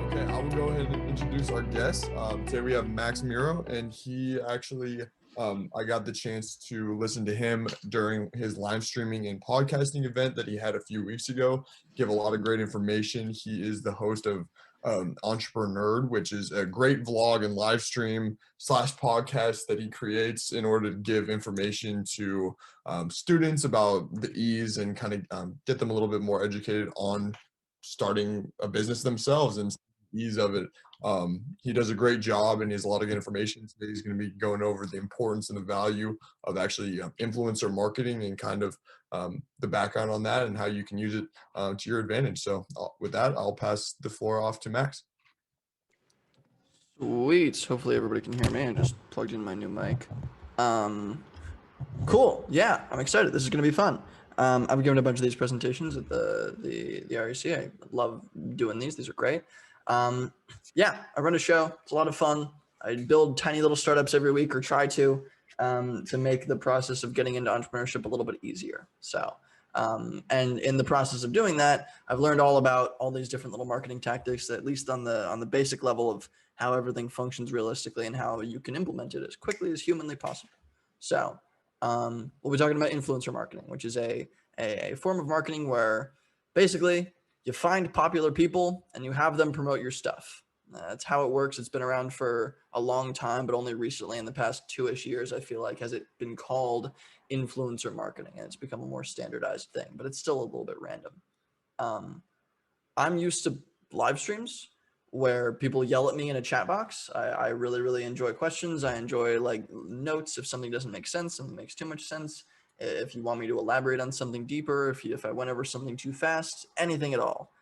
Okay, I will go ahead and introduce our guest. Today we have Max Mirho, and he actually, I got the chance to listen to him during his live streaming and podcasting event that he had a few weeks ago. Give a lot of great information. He is the host of Entrepreneur, which is a great vlog and live stream slash podcast that he creates in order to give information to students about the ease and kind of get them a little bit more educated on starting a business themselves and ease of it. He does a great job and he has a lot of good information. Today he's going to be going over the importance and the value of actually influencer marketing and kind of the background on that and how you can use it to your advantage. So with that, I'll pass the floor off to Max. Sweet. Hopefully everybody can hear me. I just plugged in my new mic. Cool. Yeah, I'm excited. This is going to be fun. I've given a bunch of these presentations at the REC. I love doing these. These are great. Yeah, I run a show. It's a lot of fun. I build tiny little startups every week, or try to make the process of getting into entrepreneurship a little bit easier. So, and in the process of doing that, I've learned all about all these different little marketing tactics, at least on the basic level of how everything functions realistically and how you can implement it as quickly as humanly possible. So, we'll be talking about influencer marketing, which is a form of marketing where basically you find popular people and you have them promote your stuff. That's how it works. It's been around for a long time, but only recently in the past 2-ish years, I feel like, has it been called influencer marketing, and it's become a more standardized thing, but it's still a little bit random. I'm used to live streams where people yell at me in a chat box. I really, really enjoy questions. I enjoy like notes if something doesn't make sense, something makes too much sense. If you want me to elaborate on something deeper, if I went over something too fast, anything at all,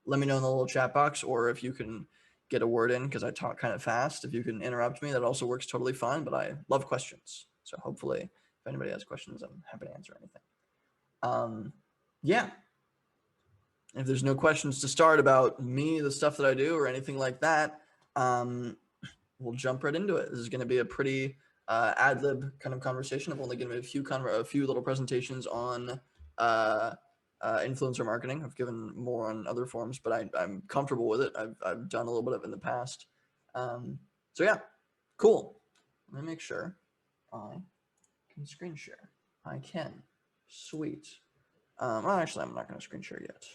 let me know in the little chat box, or if you can get a word in because I talk kind of fast. If you can interrupt me, that also works totally fine, but I love questions. So hopefully if anybody has questions, I'm happy to answer anything. Yeah. If there's no questions to start about me, the stuff that I do, or anything like that, we'll jump right into it. This is going to be a pretty ad lib kind of conversation. I've only given a few little presentations on influencer marketing. I've given more on other forms, but I'm comfortable with it. I've done a little bit of it in the past. So yeah, cool. Let me make sure I can screen share. I can. Sweet. Well, actually, I'm not going to screen share yet.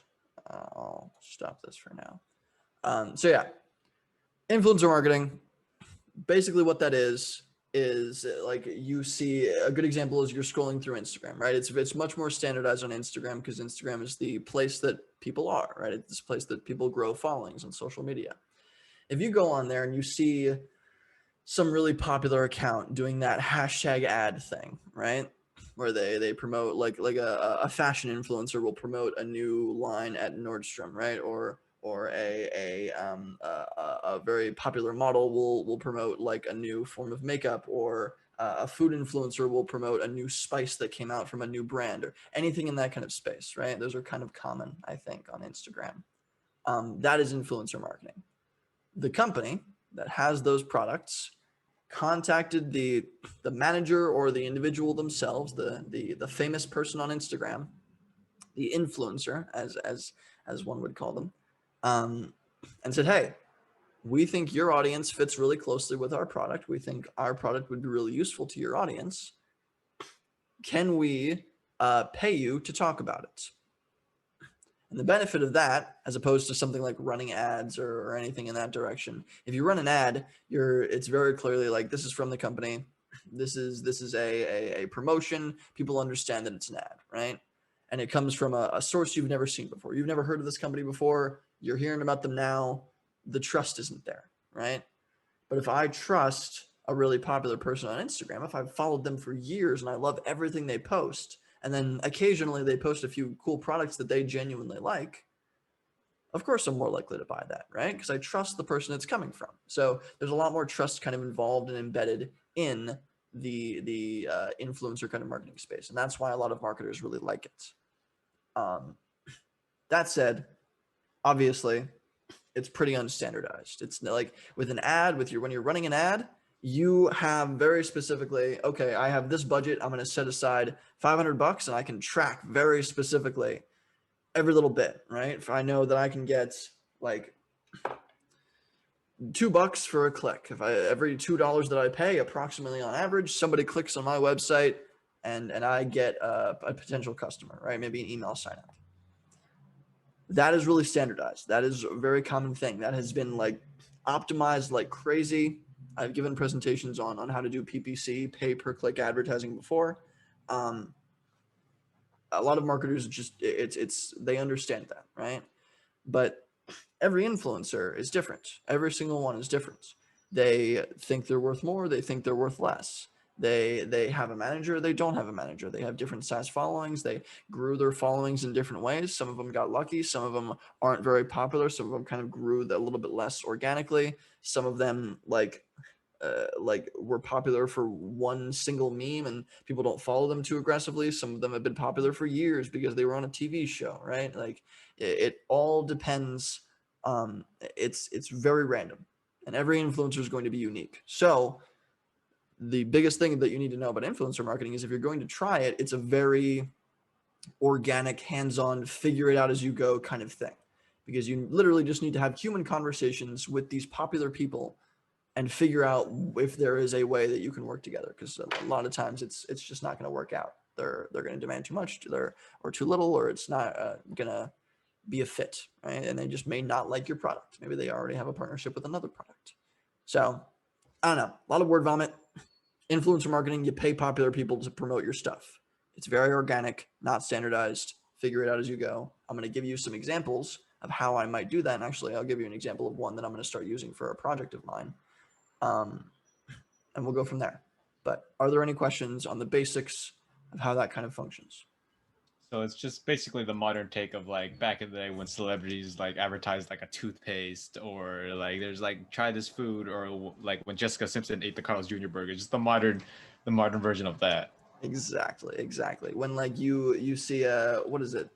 I'll stop this for now. So yeah, influencer marketing, basically what that is like, you see a good example is you're scrolling through Instagram, right? It's much more standardized on Instagram because Instagram is the place that people are, right? It's this place that people grow followings on social media. If you go on there and you see some really popular account doing that hashtag ad thing, right? Where they promote like a fashion influencer will promote a new line at Nordstrom, right? Or a very popular model will promote like a new form of makeup, or a food influencer will promote a new spice that came out from a new brand, or anything in that kind of space, right? Those are kind of common, I think, on Instagram. That is influencer marketing. The company that has those products contacted the manager or the individual themselves, the famous person on Instagram, the influencer, as one would call them, and said, hey, we think your audience fits really closely with our product. We think our product would be really useful to your audience. Can we pay you to talk about it? And the benefit of that, as opposed to something like running ads or anything in that direction, if you run an ad, it's very clearly like, this is from the company. This is a promotion. People understand that it's an ad, right? And it comes from a source you've never seen before. You've never heard of this company before. You're hearing about them now. The trust isn't there, right? But if I trust a really popular person on Instagram, if I've followed them for years and I love everything they post, and then occasionally they post a few cool products that they genuinely like, of course I'm more likely to buy that, right? Because I trust the person it's coming from. So there's a lot more trust kind of involved and embedded in the influencer kind of marketing space. And that's why a lot of marketers really like it. That said, obviously, it's pretty unstandardized. It's like with an ad, when you're running an ad, you have very specifically, okay, I have this budget. I'm going to set aside $500 and I can track very specifically every little bit, right? If I know that I can get like $2 for a click. If I every $2 that I pay, approximately on average, somebody clicks on my website and I get a potential customer, right? Maybe an email sign up. That is really standardized. That is a very common thing. That has been like optimized like crazy. I've given presentations on how to do PPC, pay per click advertising before. Um, a lot of marketers just it's they understand that, right? But every influencer is different. Every single one is different. They think they're worth more, they think they're worth less. They have a manager, they don't have a manager. They have different size followings. They grew their followings in different ways. Some of them got lucky, some of them aren't very popular, some of them kind of grew a little bit less organically. Some of them like were popular for one single meme and people don't follow them too aggressively. Some of them have been popular for years because they were on a TV show, right? Like it all depends. It's very random, and every influencer is going to be unique. So the biggest thing that you need to know about influencer marketing is if you're going to try it, it's a very organic, hands-on, figure it out as you go kind of thing, because you literally just need to have human conversations with these popular people and figure out if there is a way that you can work together, because a lot of times it's just not going to work out. They're going to demand too much or too little, or it's not going to be a fit, right? And they just may not like your product. Maybe they already have a partnership with another product. So I don't know, a lot of word vomit. Influencer marketing, you pay popular people to promote your stuff. It's very organic, not standardized. Figure it out as you go. I'm going to give you some examples of how I might do that. And actually, I'll give you an example of one that I'm going to start using for a project of mine. And we'll go from there. But are there any questions on the basics of how that kind of functions? So it's just basically the modern take of like back in the day when celebrities like advertised like a toothpaste, or like there's like try this food, or like when Jessica Simpson ate the Carl's Jr. burger. Just the modern version of that. Exactly. When like you see what is it,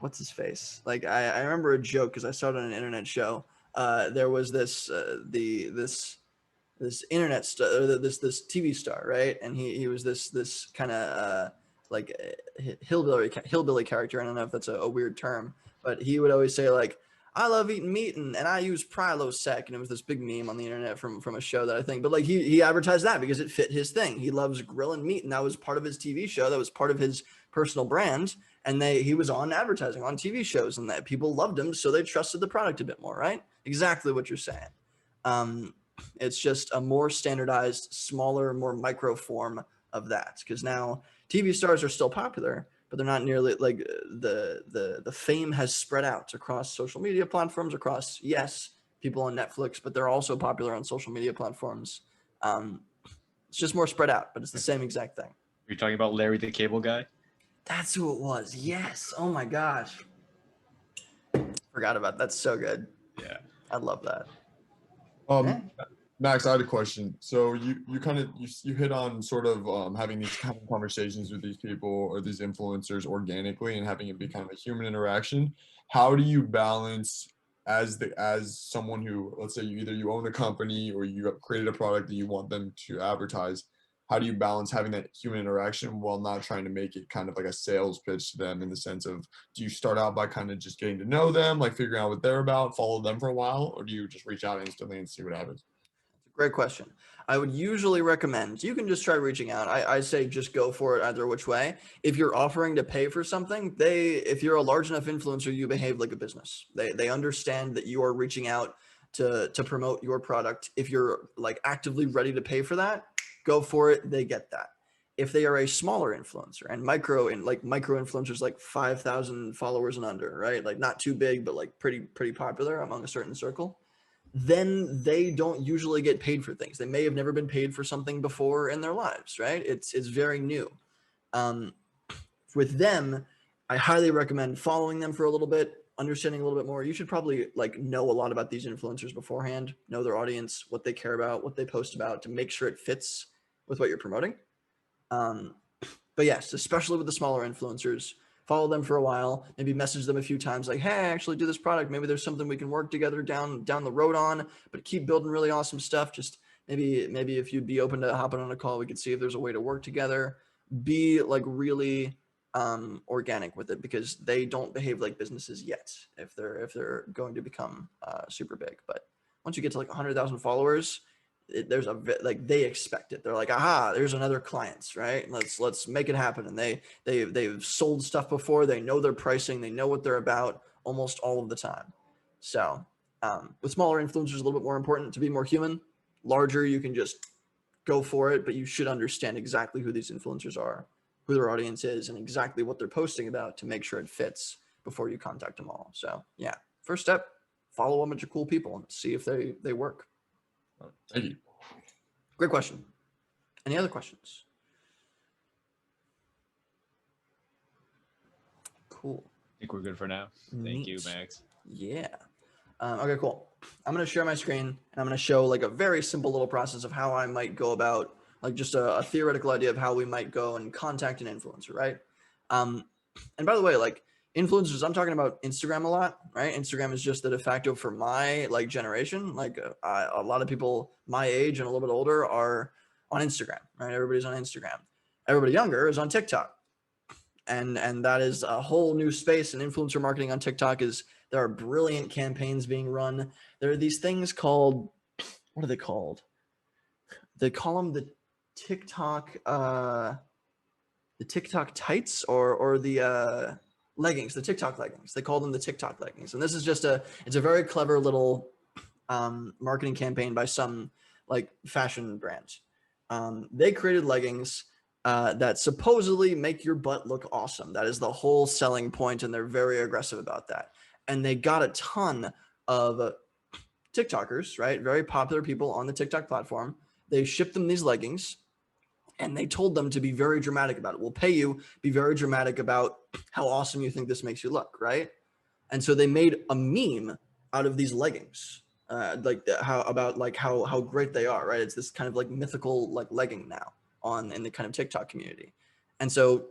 what's his face? Like I remember a joke because I saw it on an internet show. There was this this internet star, this TV star, right? And he was this kind of like hillbilly character. I don't know if that's a weird term, but he would always say like, "I love eating meat and I use Prilosec," and it was this big meme on the internet from a show that I think. But like he advertised that because it fit his thing. He loves grilling meat, and that was part of his TV show. That was part of his personal brand, and he was on advertising on TV shows, and that people loved him, so they trusted the product a bit more, right? Exactly what you're saying. It's just a more standardized, smaller, more micro form of that. Because now TV stars are still popular, but they're not nearly like the fame has spread out across social media platforms, across, yes, people on Netflix, but they're also popular on social media platforms. It's just more spread out, but it's the same exact thing. You're talking about Larry the Cable Guy? That's who it was. Yes. Oh my gosh. Forgot about that. That's so good. Yeah. I love that. Max, I had a question. So you kind of you hit on sort of having these kind of conversations with these people or these influencers organically and having it be kind of a human interaction. How do you balance as someone who, let's say you own a company or you have created a product that you want them to advertise? How do you balance having that human interaction while not trying to make it kind of like a sales pitch to them, in the sense of, do you start out by kind of just getting to know them, like figuring out what they're about, follow them for a while, or do you just reach out instantly and see what happens? Great question. I would usually recommend, you can just try reaching out. I say just go for it either which way. If you're offering to pay for something, if you're a large enough influencer, you behave like a business. They understand that you are reaching out to promote your product. If you're like actively ready to pay for that, go for it. They get that. If they are a smaller influencer and micro influencers, like 5,000 followers and under, right? Like not too big, but like pretty popular among a certain circle, then they don't usually get paid for things. They may have never been paid for something before in their lives, right? It's very new. With them, I highly recommend following them for a little bit, understanding a little bit more. You should probably like know a lot about these influencers beforehand, know their audience, what they care about, what they post about, to make sure it fits with what you're promoting. But yes, especially with the smaller influencers, follow them for a while, maybe message them a few times like, hey, I actually do this product. Maybe there's something we can work together down the road on, but keep building really awesome stuff. Just maybe if you'd be open to hopping on a call, we could see if there's a way to work together. Be like really organic with it, because they don't behave like businesses yet if they're going to become super big. But once you get to like 100,000 followers, there's like they expect it. They're like, aha, there's another clients, right? Let's make it happen. And they've sold stuff before. They know their pricing. They know what they're about almost all of the time. So with smaller influencers, a little bit more important to be more human. Larger, you can just go for it, but you should understand exactly who these influencers are, who their audience is, and exactly what they're posting about to make sure it fits before you contact them all. So yeah, first step, follow a bunch of cool people and see if they work. Thank you. Great question. Any other questions? Cool. I think we're good for now. Thank you, Max. Yeah. Okay, cool. I'm going to share my screen, and I'm going to show like a very simple little process of how I might go about, like just a theoretical idea of how we might go and contact an influencer, right? And by the way, like influencers, I'm talking about Instagram a lot, right? Instagram is just the de facto for my like generation. Like a lot of people my age and a little bit older are on Instagram, right? Everybody's on Instagram. Everybody younger is on TikTok. And that is a whole new space. And influencer marketing on TikTok there are brilliant campaigns being run. There are these things called, what are they called? They call them the TikTok tights or the leggings, the TikTok leggings. They call them the TikTok leggings. And this is just it's a very clever little marketing campaign by some like fashion brand. They created leggings that supposedly make your butt look awesome. That is the whole selling point, and they're very aggressive about that. And they got a ton of TikTokers, right? Very popular people on the TikTok platform. They shipped them these leggings, and they told them to be very dramatic about it. We'll pay you, be very dramatic about how awesome you think this makes you look, right? And so they made a meme out of these leggings, how great they are, right? It's this kind of like mythical like legging now in the kind of TikTok community. And so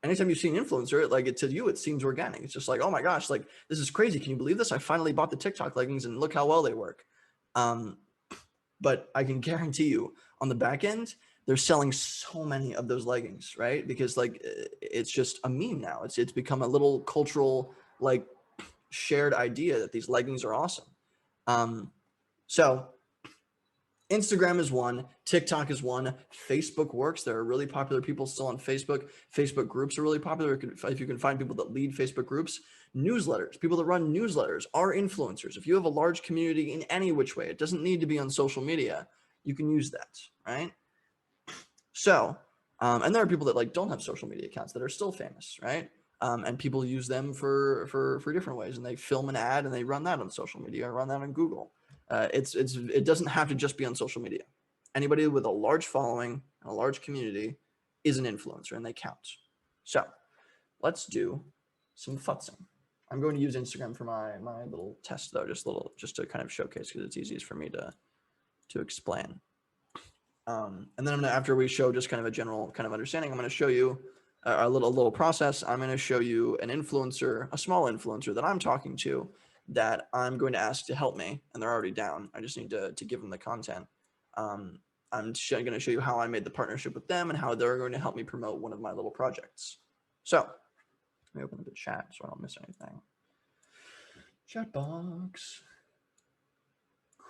anytime you see an influencer, like to you, it seems organic. It's just like, oh my gosh, like this is crazy. Can you believe this? I finally bought the TikTok leggings and look how well they work. But I can guarantee you on the back end, they're selling so many of those leggings, right? Because like it's just a meme now. It's become a little cultural like shared idea that these leggings are awesome. So Instagram is one, TikTok is one, Facebook works. There are really popular people still on Facebook. Facebook groups are really popular. If you can find people that lead Facebook groups, newsletters, people that run newsletters are influencers. If you have a large community in any which way, it doesn't need to be on social media. You can use that, right? So, and there are people that like don't have social media accounts that are still famous, right? And people use them for different ways, and they film an ad and they run that on social media or run that on Google. It doesn't have to just be on social media. Anybody with a large following and a large community is an influencer, and they count. So let's do some futzing. I'm going to use Instagram for my little test though, just to kind of showcase, because it's easiest for me to explain. And then after we show just kind of a general kind of understanding, I'm going to show you a little process. I'm going to show you an influencer, a small influencer that I'm talking to, that I'm going to ask to help me, and they're already down. I just need to give them the content. I'm going to show you how I made the partnership with them and how they're going to help me promote one of my little projects. So let me open up the chat so I don't miss anything. Chat box.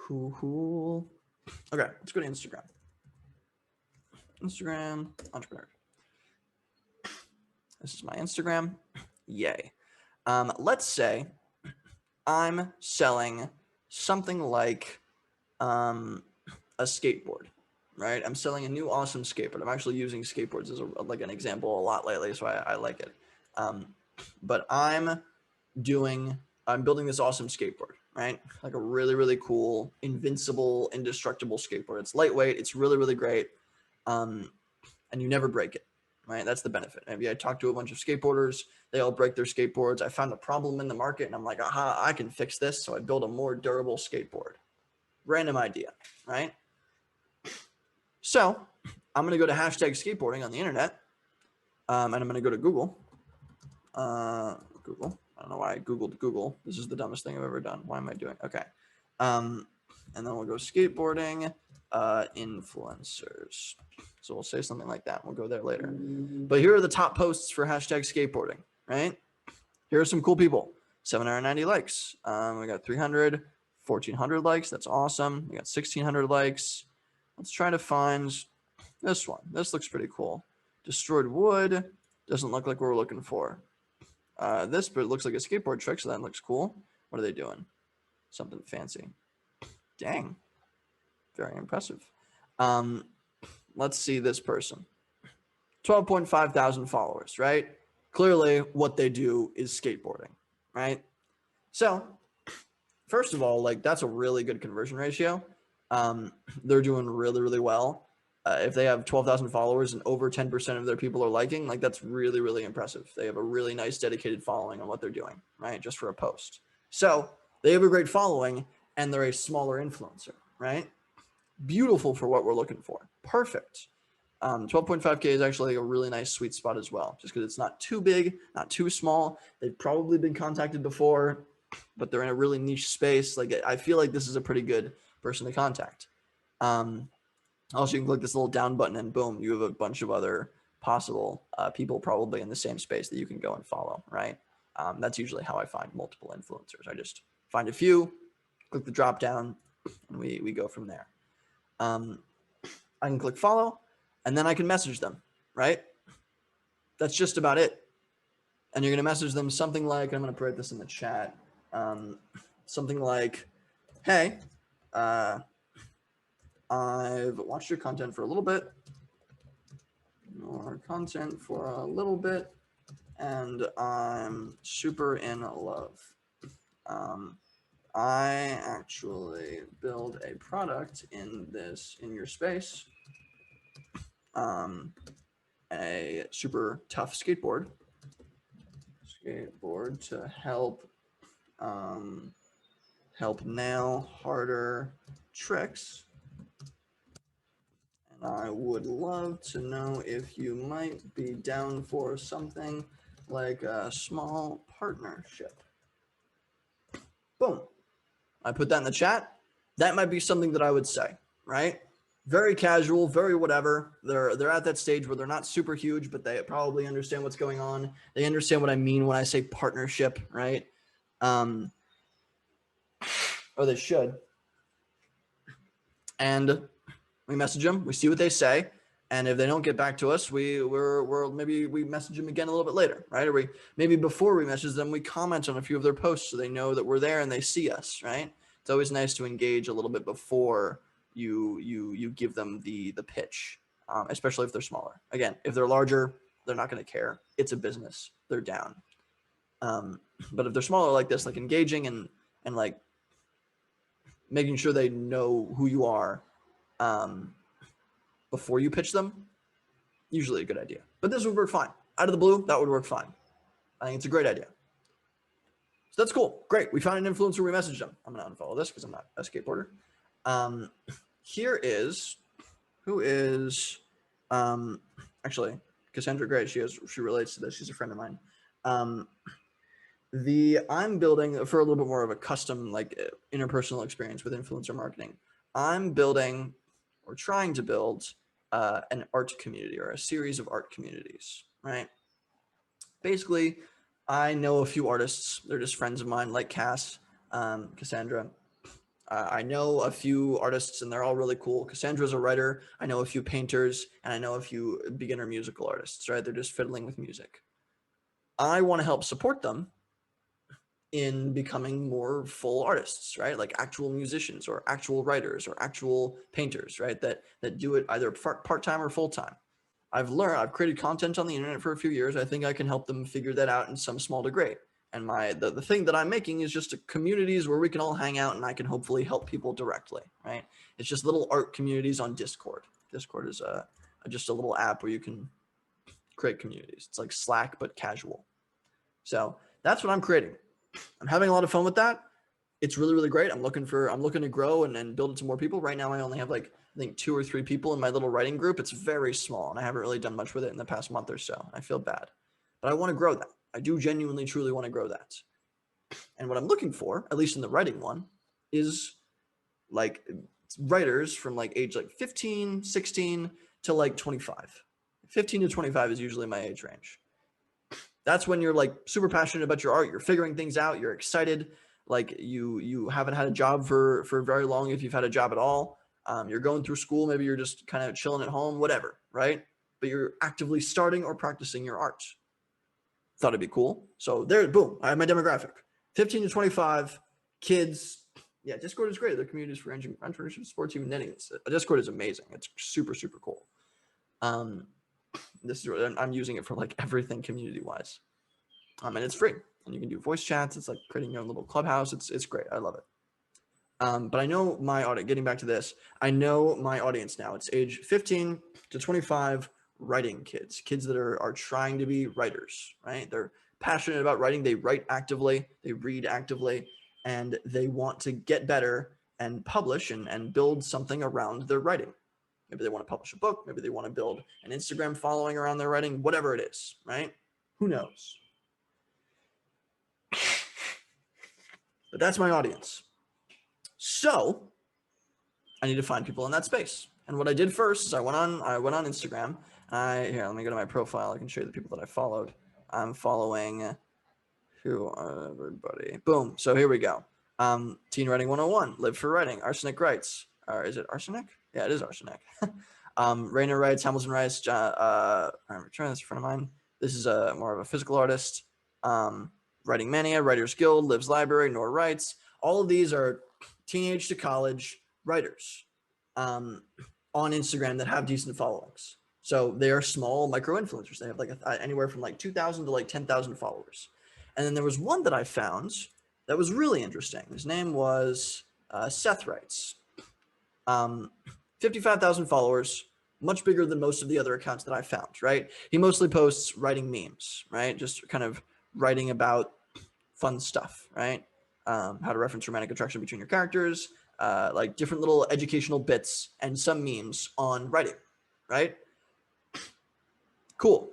Cool. Okay, let's go to Instagram. Instagram entrepreneur. This is my Instagram. Yay. Let's say I'm selling something like a skateboard, right? I'm selling a new awesome skateboard. I'm actually using skateboards as like an example a lot lately, so I like it. But I'm building this awesome skateboard, right? Like a really, really cool, invincible, indestructible skateboard. It's lightweight. It's really, really great. And you never break it, right? That's the benefit. Maybe I talked to a bunch of skateboarders. They all break their skateboards. I found a problem in the market, and I'm like, aha, I can fix this. So I build a more durable skateboard. Random idea, right? So I'm going to go to #skateboarding on the internet, and I'm going to go to Google. Google. I don't know why I Googled Google. This is the dumbest thing I've ever done. Why am I doing? Okay. And then we'll go skateboarding, influencers. So we'll say something like that. We'll go there later. But here are the top posts for hashtag skateboarding, right? Here are some cool people. 790 likes. We got 300, 1,400 likes. That's awesome. We got 1,600 likes. Let's try to find this one. This looks pretty cool. Destroyed wood. Doesn't look like what we're looking for. This, but it looks like a skateboard trick, so that looks cool. What are they doing? Something fancy. Dang. Very impressive. Let's see this person. 12.5 thousand followers, right? Clearly, what they do is skateboarding, right? So, first of all, like that's a really good conversion ratio. They're doing really, really well. If they have 12,000 followers and over 10% of their people are liking, like that's really, really impressive. They have a really nice dedicated following on what they're doing, right? Just for a post. So they have a great following and they're a smaller influencer, right? Beautiful for what we're looking for. Perfect. 12.5K is actually a really nice sweet spot as well, just because it's not too big, not too small. They've probably been contacted before, but they're in a really niche space. Like I feel like this is a pretty good person to contact. Also, you can click this little down button and boom, you have a bunch of other possible people probably in the same space that you can go and follow, right? That's usually how I find multiple influencers. I just find a few, click the drop down, and we go from there. I can click follow, and then I can message them, right? That's just about it. And you're going to message them something like, I'm going to put this in the chat, something like, hey, I've watched your content for a little bit, and I'm super in love. I actually build a product in your space, a super tough skateboard to help nail harder tricks. And I would love to know if you might be down for something like a small partnership. Boom. I put that in the chat. That might be something that I would say, right? Very casual, very whatever. They're at that stage where they're not super huge, but they probably understand what's going on. They understand what I mean when I say partnership, right? Or they should. And we message them, we see what they say, and if they don't get back to us, we're maybe we message them again a little bit later, right? Or maybe before we message them, we comment on a few of their posts so they know that we're there and they see us, right? It's always nice to engage a little bit before you give them the pitch, especially if they're smaller. Again, if they're larger, they're not going to care. It's a business. They're down. But if they're smaller like this, like engaging and like making sure they know who you are before you pitch them, usually a good idea. But this would work fine. Out of the blue, that would work fine. I think it's a great idea. So that's cool. Great. We found an influencer. We messaged them. I'm going to unfollow this because I'm not a skateboarder. Here is who is actually Cassandra Gray. She relates to this. She's a friend of mine. I'm building for a little bit more of a custom like interpersonal experience with influencer marketing. I'm building or trying to build an art community or a series of art communities, right? Basically, I know a few artists. They're just friends of mine like Cassandra. I know a few artists and they're all really cool. Cassandra's a writer. I know a few painters and I know a few beginner musical artists, right? They're just fiddling with music. I want to help support them in becoming more full artists, right? Like actual musicians or actual writers or actual painters, right? That do it either part-time or full-time. I've created content on the internet for a few years. I think I can help them figure that out in some small degree. And the thing that I'm making is just communities where we can all hang out and I can hopefully help people directly, right? It's just little art communities on Discord. Discord is just a little app where you can create communities. It's like Slack, but casual. So that's what I'm creating. I'm having a lot of fun with that. It's really, really great. I'm looking to grow and build it to more people. Right now, I only have like, I think 2 or 3 people in my little writing group. It's very small and I haven't really done much with it in the past month or so. I feel bad, but I want to grow that. I do genuinely, truly want to grow that. And what I'm looking for, at least in the writing one, is like writers from like age like 15, 16 to like 25. 15 to 25 is usually my age range. That's when you're like super passionate about your art. You're figuring things out. You're excited. Like you haven't had a job for very long, if you've had a job at all. You're going through school. Maybe you're just kind of chilling at home, whatever, right? But you're actively starting or practicing your art. Thought it'd be cool. So there, boom, I have my demographic. 15 to 25, kids. Yeah, Discord is great. Their communities for entrepreneurship, sports, even knitting. Discord is amazing. It's super, super cool. This is I'm using it for like everything community-wise. And it's free. And you can do voice chats. It's like creating your own little clubhouse. It's great. I love it. But I know my audience, getting back to this, I know my audience now. It's age 15 to 25 writing kids that are trying to be writers, right? They're passionate about writing. They write actively, they read actively, and they want to get better and publish and build something around their writing. Maybe they want to publish a book. Maybe they want to build an Instagram following around their writing, whatever it is, right? Who knows? But that's my audience. So I need to find people in that space. And what I did first is I went on Instagram. Here, let me go to my profile. I can show you the people that I followed. I'm following who are everybody. Boom. So here we go. Teen Writing 101, Live for Writing, Arsenic Writes. Or is it Arsenic? Yeah, it is Arsenic. Rainer writes, Hamilton writes, I'm trying this in front of mine. This is more of a physical artist. Writing Mania, Writers Guild, Lives Library, Nor Writes. All of these are teenage to college writers on Instagram that have decent followings. So they are small micro influencers. They have like anywhere from like 2,000 to like 10,000 followers. And then there was one that I found that was really interesting. His name was Seth Writes. 55,000 followers, much bigger than most of the other accounts that I found, right? He mostly posts writing memes, right? Just kind of writing about fun stuff, right? How to reference romantic attraction between your characters, like different little educational bits and some memes on writing, right? Cool.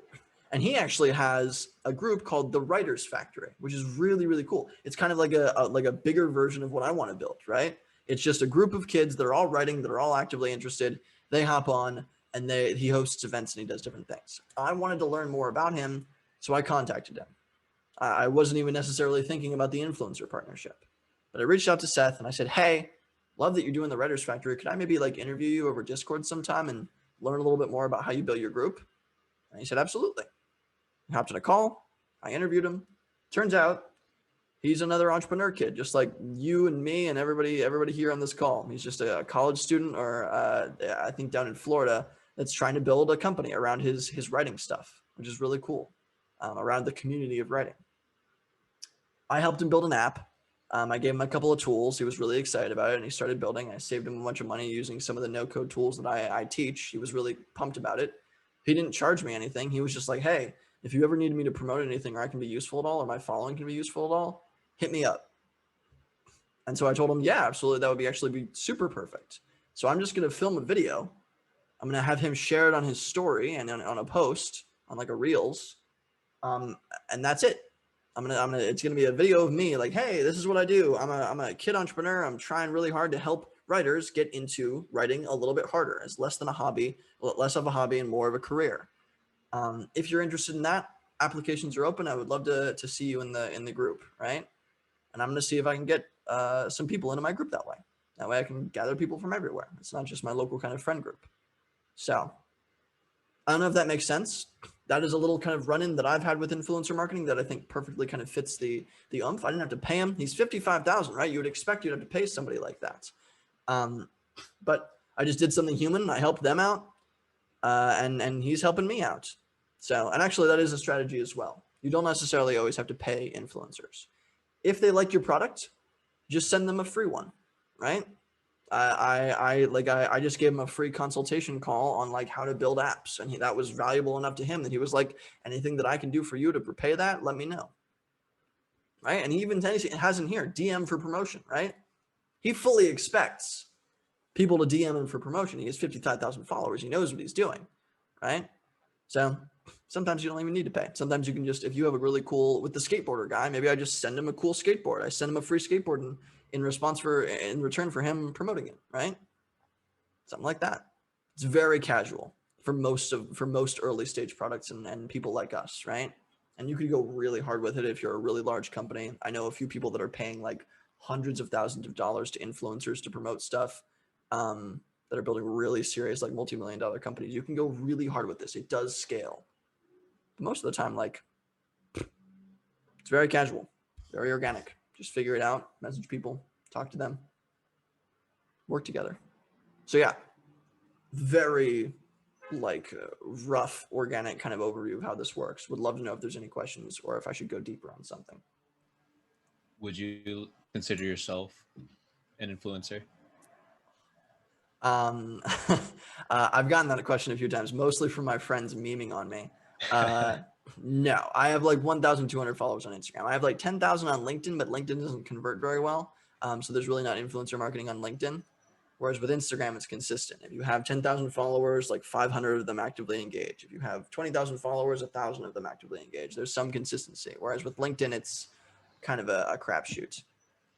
And he actually has a group called the Writers Factory, which is really, really cool. It's kind of like a bigger version of what I want to build, right? It's just a group of kids that are all writing, that are all actively interested. They hop on and he hosts events and he does different things. I wanted to learn more about him, so I contacted him. I wasn't even necessarily thinking about the influencer partnership, but I reached out to Seth and I said, hey, love that you're doing the Writers Factory. Could I maybe like interview you over Discord sometime and learn a little bit more about how you build your group? And he said, absolutely. He hopped on a call. I interviewed him. Turns out he's another entrepreneur kid, just like you and me and everybody here on this call. He's just a college student, or I think down in Florida, that's trying to build a company around his writing stuff, which is really cool, around the community of writing. I helped him build an app. I gave him a couple of tools. He was really excited about it, and he started building. I saved him a bunch of money using some of the no-code tools that I teach. He was really pumped about it. He didn't charge me anything. He was just like, hey, if you ever need me to promote anything, or I can be useful at all, or my following can be useful at all, hit me up. And so I told him, yeah, absolutely. That would actually be super perfect. So I'm just going to film a video. I'm going to have him share it on his story and on a post on like a Reels. And that's it. It's going to be a video of me like, hey, this is what I do. I'm a kid entrepreneur. I'm trying really hard to help writers get into writing a little bit harder, as less of a hobby and more of a career. If you're interested in that, applications are open. I would love to see you in the group, right? And I'm going to see if I can get some people into my group that way. That way I can gather people from everywhere. It's not just my local kind of friend group. So I don't know if that makes sense. That is a little kind of run-in that I've had with influencer marketing that I think perfectly kind of fits the oomph. I didn't have to pay him. He's 55,000, right? You would expect you'd have to pay somebody like that. But I just did something human. I helped them out, and he's helping me out. So, and actually that is a strategy as well. You don't necessarily always have to pay influencers. If they like your product, just send them a free one, right? I just gave him a free consultation call on like how to build apps, and that was valuable enough to him that he was like, anything that I can do for you to repay that, let me know, right? And he even has in here DM for promotion, right? He fully expects people to DM him for promotion. He has 55,000 followers. He knows what he's doing, right? So sometimes you don't even need to pay. Sometimes you can just, if you have a really cool, with the skateboarder guy, maybe I just send him a cool skateboard. I send him a free skateboard in return for him promoting it, right? something like that. It's very casual for most early stage products and people like us, right? And you could go really hard with it if you're a really large company. I know a few people that are paying like hundreds of thousands of dollars to influencers to promote stuff, that are building really serious, like multi-million-dollar companies. You can go really hard with this. It does scale. But most of the time, like, it's very casual, very organic. Just figure it out, message people, talk to them, work together. So yeah, very like rough, organic kind of overview of how this works. Would love to know if there's any questions or if I should go deeper on something. Would you consider yourself an influencer? I've gotten that question a few times, mostly from my friends memeing on me. No, I have like 1,200 followers on Instagram. I have like 10,000 on LinkedIn, but LinkedIn doesn't convert very well. So there's really not influencer marketing on LinkedIn. Whereas with Instagram, it's consistent. If you have 10,000 followers, like 500 of them actively engage. If you have 20,000 followers, 1,000 of them actively engage. There's some consistency. Whereas with LinkedIn, it's kind of a crapshoot.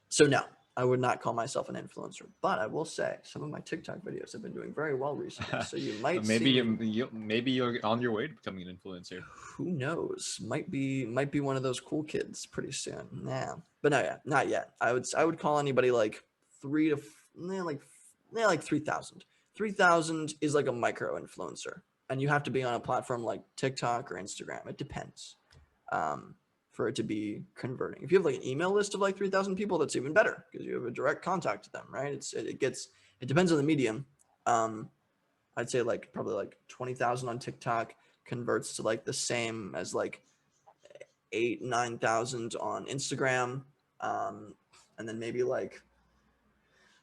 So no, I would not call myself an influencer, but I will say some of my TikTok videos have been doing very well recently. So you might maybe you're on your way to becoming an influencer. Who knows? Might be one of those cool kids pretty soon. Yeah, but not yet. I would call anybody like 3,000. 3,000 is like a micro influencer, and you have to be on a platform like TikTok or Instagram. It depends. For it to be converting. If you have like an email list of like 3,000 people, that's even better because you have a direct contact to them, right? It depends on the medium. I'd say like probably like 20,000 on TikTok converts to like the same as like 8,000-9,000 on Instagram, and then maybe like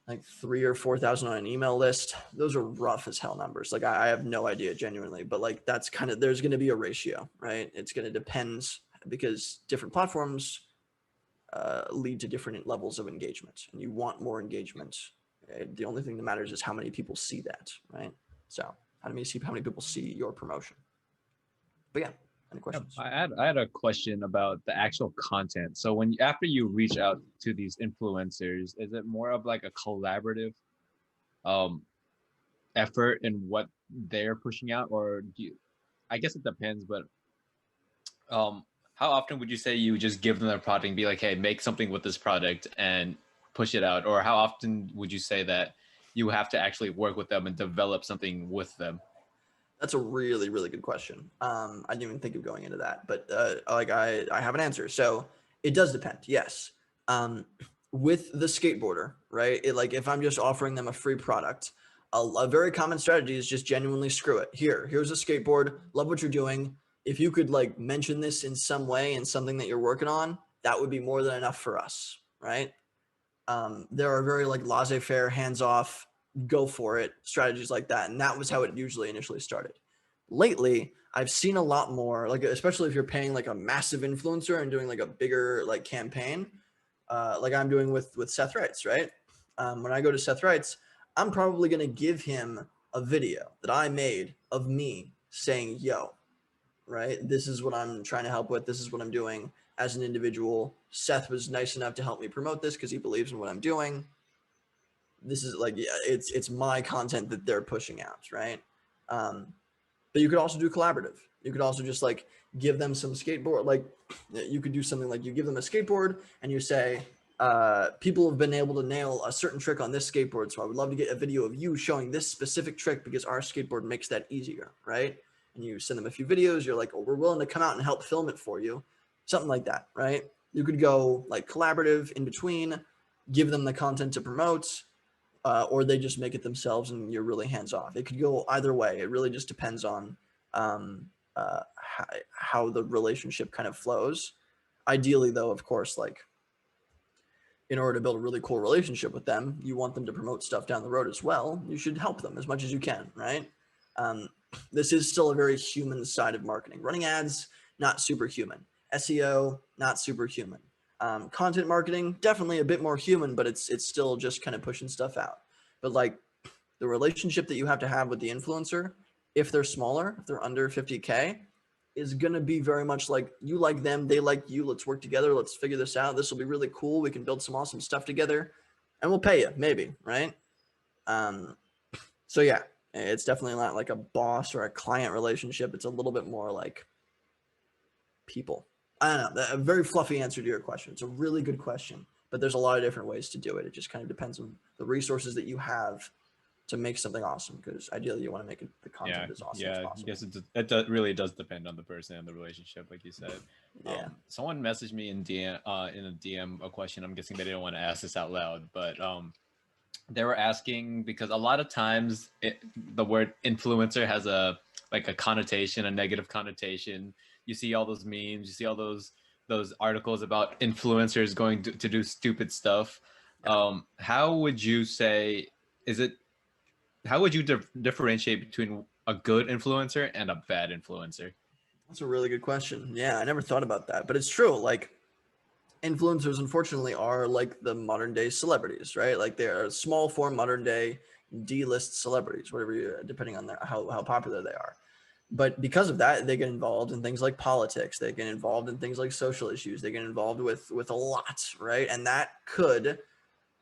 3,000 or 4,000 on an email list. Those are rough as hell numbers. Like I have no idea genuinely, but like that's kind of, there's going to be a ratio, right? It's going to depend because different platforms lead to different levels of engagement, and you want more engagement. The only thing that matters is how many people see that, right? So how many people see your promotion? But yeah, any questions? I had a question about the actual content. So after you reach out to these influencers, is it more of like a collaborative effort in what they're pushing out, or I guess it depends, but how often would you say you just give them a product and be like, hey, make something with this product and push it out? Or how often would you say that you have to actually work with them and develop something with them? That's a really, really good question. I didn't even think of going into that, but I have an answer. So it does depend. Yes. With the skateboarder, right? If I'm just offering them a free product, a very common strategy is just genuinely screw it. Here's a skateboard. Love what you're doing. If you could like mention this in some way in something that you're working on, that would be more than enough for us, right? There are very like laissez-faire, hands-off, go for it strategies like that. And that was how it usually initially started. Lately, I've seen a lot more, like, especially if you're paying like a massive influencer and doing like a bigger like campaign, like I'm doing with Seth Reitz, right? When I go to Seth Reitz, I'm probably going to give him a video that I made of me saying, yo, right? This is what I'm trying to help with. This is what I'm doing as an individual. Seth was nice enough to help me promote this because he believes in what I'm doing. This is like, yeah, it's my content that they're pushing out, right? But you could also do collaborative. You could also just like give them some skateboard. Like you could do something like you give them a skateboard and you say, people have been able to nail a certain trick on this skateboard. So I would love to get a video of you showing this specific trick because our skateboard makes that easier, right? And you send them a few videos. You're like, oh, we're willing to come out and help film it for you. Something like that, right? You could go like collaborative in between, give them the content to promote, or they just make it themselves and you're really hands off. It could go either way. It really just depends on how the relationship kind of flows. Ideally, though, of course, like in order to build a really cool relationship with them, you want them to promote stuff down the road as well. You should help them as much as you can, right? This is still a very human side of marketing. Running ads, not superhuman. SEO, not superhuman. Content marketing, definitely a bit more human, but it's still just kind of pushing stuff out. But like the relationship that you have to have with the influencer, if they're smaller, if they're under 50K, is going to be very much like you like them, they like you. Let's work together. Let's figure this out. This will be really cool. We can build some awesome stuff together and we'll pay you maybe, right? So yeah, it's definitely not like a boss or a client relationship. It's a little bit more like people. I don't know. A very fluffy answer to your question. It's a really good question, but there's a lot of different ways to do it. It just kind of depends on the resources that you have to make something awesome, because ideally you want to make the content as awesome as I possible. guess it really does depend on the person and the relationship, like you said. Yeah. Someone messaged me in a DM a question. I'm guessing they didn't want to ask this out loud, but they were asking because a lot of times the word influencer has a connotation, a negative connotation. You see all those memes, you see all those articles about influencers going to do stupid stuff. How would you say, how would you differentiate between a good influencer and a bad influencer? That's a really good question. Yeah, I never thought about that, but it's true. Like, influencers unfortunately are like the modern day celebrities, right? Like they are small form modern day D-list celebrities, whatever you, depending on how popular they are. But because of that, they get involved in things like politics. They get involved in things like social issues. They get involved with a lot, right? And that could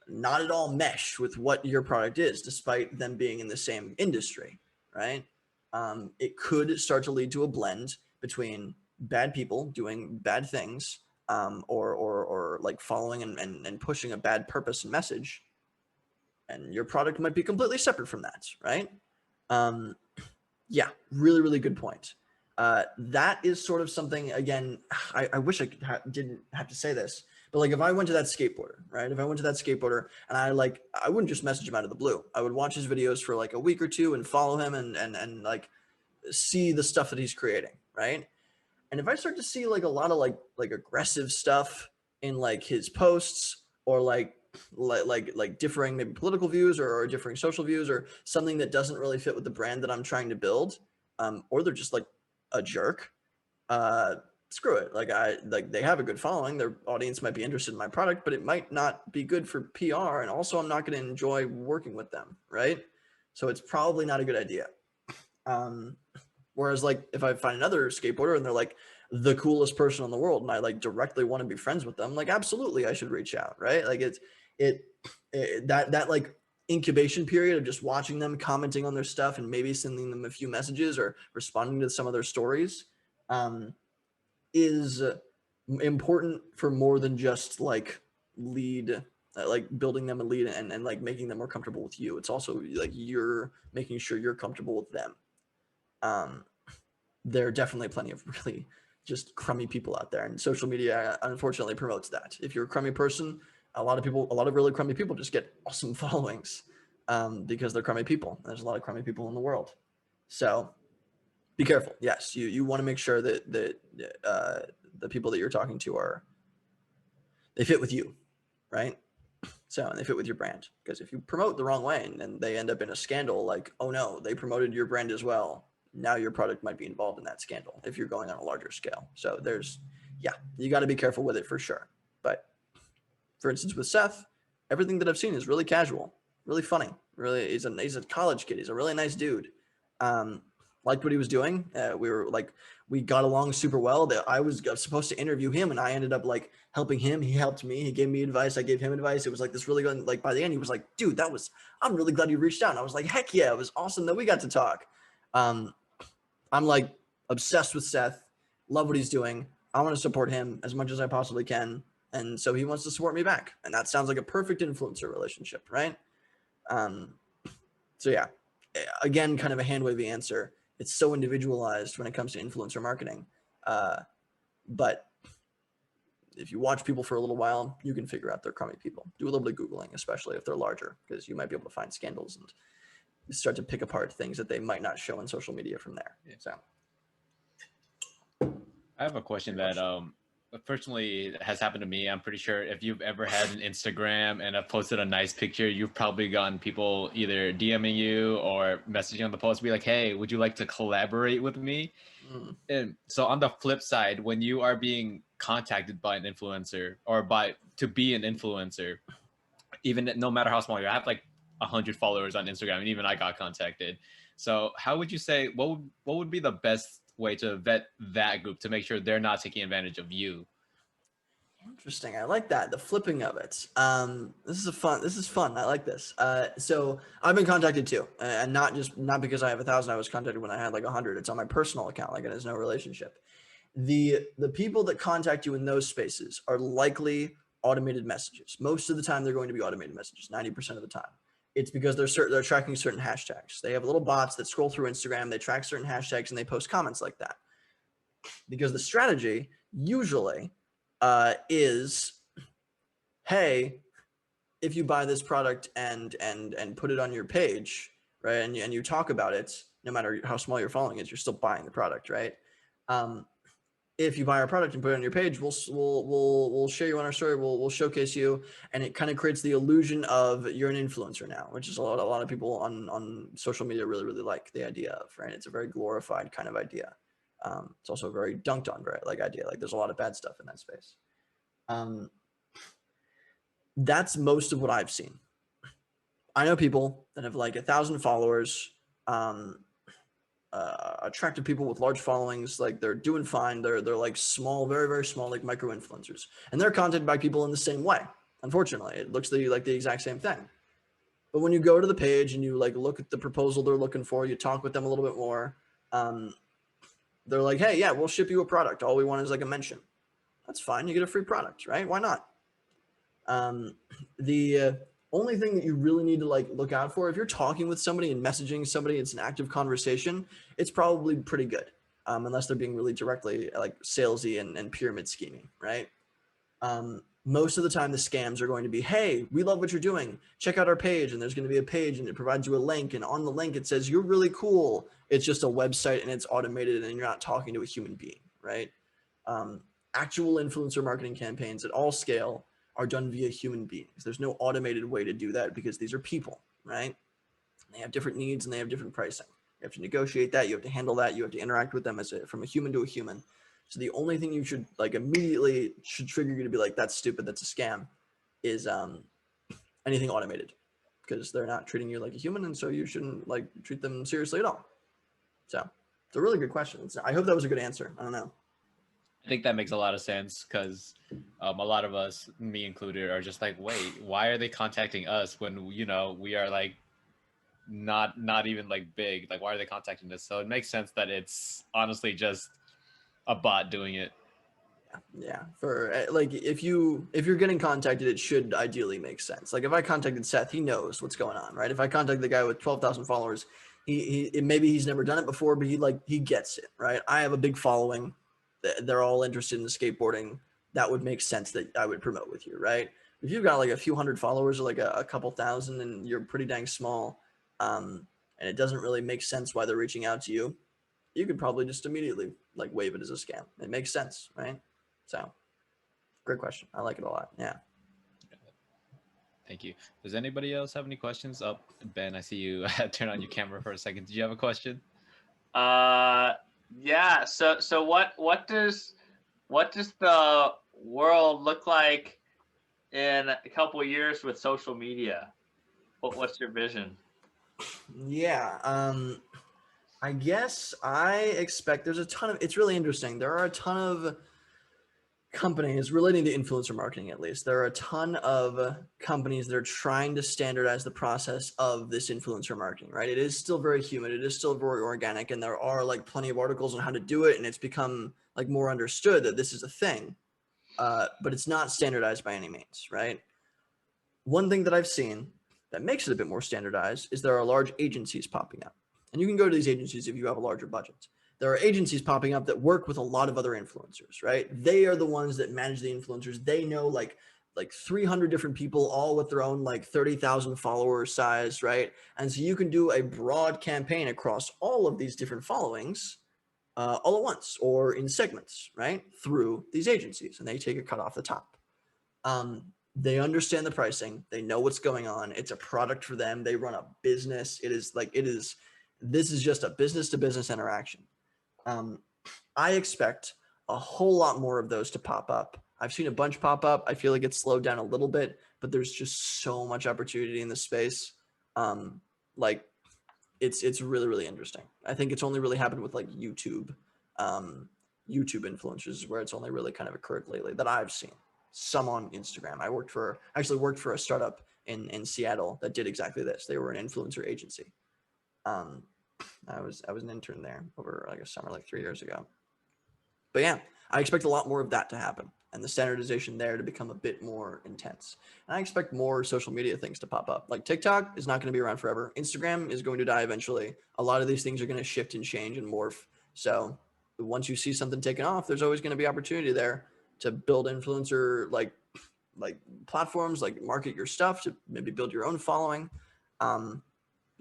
not at all mesh with what your product is, despite them being in the same industry, right? It could start to lead to a blend between bad people doing bad things, or like following and pushing a bad purpose and message, and your product might be completely separate from that, right? Yeah, really, really good point. That is sort of something, again, I wish I didn't have to say this, but like if I went to that skateboarder, right? If I went to that skateboarder and I wouldn't just message him out of the blue. I would watch his videos for like a week or two and follow him and like see the stuff that he's creating, right? And if I start to see like a lot of like aggressive stuff in like his posts, or like differing maybe political views, or differing social views, or something that doesn't really fit with the brand that I'm trying to build, or they're just like a jerk, screw it. Like they have a good following, their audience might be interested in my product, but it might not be good for PR, and also I'm not going to enjoy working with them, right? So it's probably not a good idea. Whereas like if I find another skateboarder and they're like the coolest person in the world, and I like directly want to be friends with them, like absolutely I should reach out, right? Like that like incubation period of just watching them, commenting on their stuff, and maybe sending them a few messages or responding to some of their stories, is important for more than just like lead, like building them a lead and like making them more comfortable with you. It's also like you're making sure you're comfortable with them. There are definitely plenty of really just crummy people out there, and social media unfortunately promotes that. If you're a crummy person, a lot of really crummy people just get awesome followings, because they're crummy people. There's a lot of crummy people in the world, so be careful. Yes, you want to make sure that the people that you're talking to they fit with you, right? So, and they fit with your brand, because if you promote the wrong way and they end up in a scandal, like, oh no, they promoted your brand as well, now your product might be involved in that scandal if you're going on a larger scale. So you got to be careful with it for sure. But for instance, with Seth, everything that I've seen is really casual, really funny. Really, he's a college kid. He's a really nice dude. Liked what he was doing. We got along super well. I was supposed to interview him, and I ended up like helping him. He helped me. He gave me advice. I gave him advice. It was like this really good. Like by the end, he was like, "Dude, I'm really glad you reached out." And I was like, "Heck yeah, it was awesome that we got to talk." I'm like obsessed with Seth. Love what he's doing. I want to support him as much as I possibly can, and so he wants to support me back. And that sounds like a perfect influencer relationship, right? So yeah, again, kind of a hand wavy answer. It's so individualized when it comes to influencer marketing. But if you watch people for a little while, you can figure out they're crummy people. Do a little bit of Googling, especially if they're larger, because you might be able to find scandals and start to pick apart things that they might not show on social media from there. So I have a question that personally has happened to me. I'm pretty sure if you've ever had an Instagram and have posted a nice picture, you've probably gotten people either DMing you or messaging on the post, be like, "Hey, would you like to collaborate with me?" And so on the flip side, when you are being contacted by an influencer or to be an influencer, even no matter how small you are, I have like 100 followers on Instagram, and even I got contacted. So how would you say, what would be the best way to vet that group to make sure they're not taking advantage of you? Interesting. I like that. The flipping of it. This is fun. I like this. So I've been contacted too, and not because I have 1,000. I was contacted when I had like 100. It's on my personal account. Like it has no relationship. The people that contact you in those spaces are likely automated messages. Most of the time, they're going to be automated messages. 90% of the time, it's because they're tracking certain hashtags. They have little bots that scroll through Instagram. They track certain hashtags and they post comments like that. Because the strategy usually is, hey, if you buy this product and put it on your page, right, and you talk about it, no matter how small your following is, you're still buying the product, right? If you buy our product and put it on your page, we'll share you on our story. We'll showcase you, and it kind of creates the illusion of you're an influencer now, which is a lot of people on social media really like the idea of, right? It's a very glorified kind of idea. It's also a very dunked on idea. Like there's a lot of bad stuff in that space. That's most of what I've seen. I know people that have like 1,000 followers, attractive people with large followings, like they're doing fine. They're like small, very small, like micro influencers, and they're contacted by people in the same way. Unfortunately, it looks like the exact same thing. But when you go to the page and you like look at the proposal they're looking for, you talk with them a little bit more. They're like, hey, yeah, we'll ship you a product. All we want is like a mention. That's fine. You get a free product, right? Why not? The only thing that you really need to like look out for, if you're talking with somebody and messaging somebody, it's an active conversation, it's probably pretty good. Unless they're being really directly like salesy and pyramid scheming, right? Most of the time the scams are going to be, hey, we love what you're doing. Check out our page. And there's going to be a page and it provides you a link. And on the link, it says, you're really cool. It's just a website and it's automated and you're not talking to a human being, right? Actual influencer marketing campaigns at all scale are done via human beings. There's no automated way to do that because these are people, right? They have different needs and they have different pricing. You have to negotiate that. You have to handle that. You have to interact with them from a human to a human. So the only thing you should like immediately should trigger you to be like, that's stupid, that's a scam, is anything automated, because they're not treating you like a human, and so you shouldn't like treat them seriously at all. So it's a really good question. I hope that was a good answer. I don't know. I think that makes a lot of sense because a lot of us, me included, are just like, wait, why are they contacting us when we are like not even like big? Like, why are they contacting us? So it makes sense that it's honestly just a bot doing it. Yeah, for like if you're getting contacted, it should ideally make sense. Like if I contacted Seth, he knows what's going on, right? If I contact the guy with 12,000 followers, he maybe he's never done it before, but he gets it, right? I have a big following. They're all interested in the skateboarding. That would make sense that I would promote with you, right? If you've got like a few hundred followers or like a couple thousand and you're pretty dang small, and it doesn't really make sense why they're reaching out to you, you could probably just immediately like wave it as a scam. It makes sense, right? So great question. I like it a lot. Yeah. Thank you. Does anybody else have any questions? Oh, Ben, I see you turn on your camera for a second. Did you have a question? Yeah. So what does the world look like in a couple of years with social media? What's your vision? Yeah. I guess I expect there's a ton of, it's really interesting. There are a ton of companies relating to influencer marketing, at least. There are a ton of companies that are trying to standardize the process of this influencer marketing, right? It is still very human. It is still very organic. And there are like plenty of articles on how to do it. And it's become like more understood that this is a thing, but it's not standardized by any means, right? One thing that I've seen that makes it a bit more standardized is there are large agencies popping up. And you can go to these agencies if you have a larger budget. There are agencies popping up that work with a lot of other influencers, right? They are the ones that manage the influencers. They know like 300 different people, all with their own like 30,000 follower size, right? And so you can do a broad campaign across all of these different followings all at once or in segments, right? Through these agencies, and they take a cut off the top. They understand the pricing. They know what's going on. It's a product for them. They run a business. This is just a business to business interaction. I expect a whole lot more of those to pop up. I've seen a bunch pop up. I feel like it's slowed down a little bit, but there's just so much opportunity in this space. It's really, really interesting. I think it's only really happened with like YouTube influencers, where it's only really kind of occurred lately that I've seen. some on Instagram. I actually worked for a startup in Seattle that did exactly this. They were an influencer agency. I was an intern there over like a summer, like 3 years ago. But yeah, I expect a lot more of that to happen and the standardization there to become a bit more intense. And I expect more social media things to pop up. Like TikTok is not going to be around forever. Instagram is going to die eventually. A lot of these things are going to shift and change and morph. So once you see something taken off, there's always going to be opportunity there to build influencer like platforms, like market your stuff, to maybe build your own following.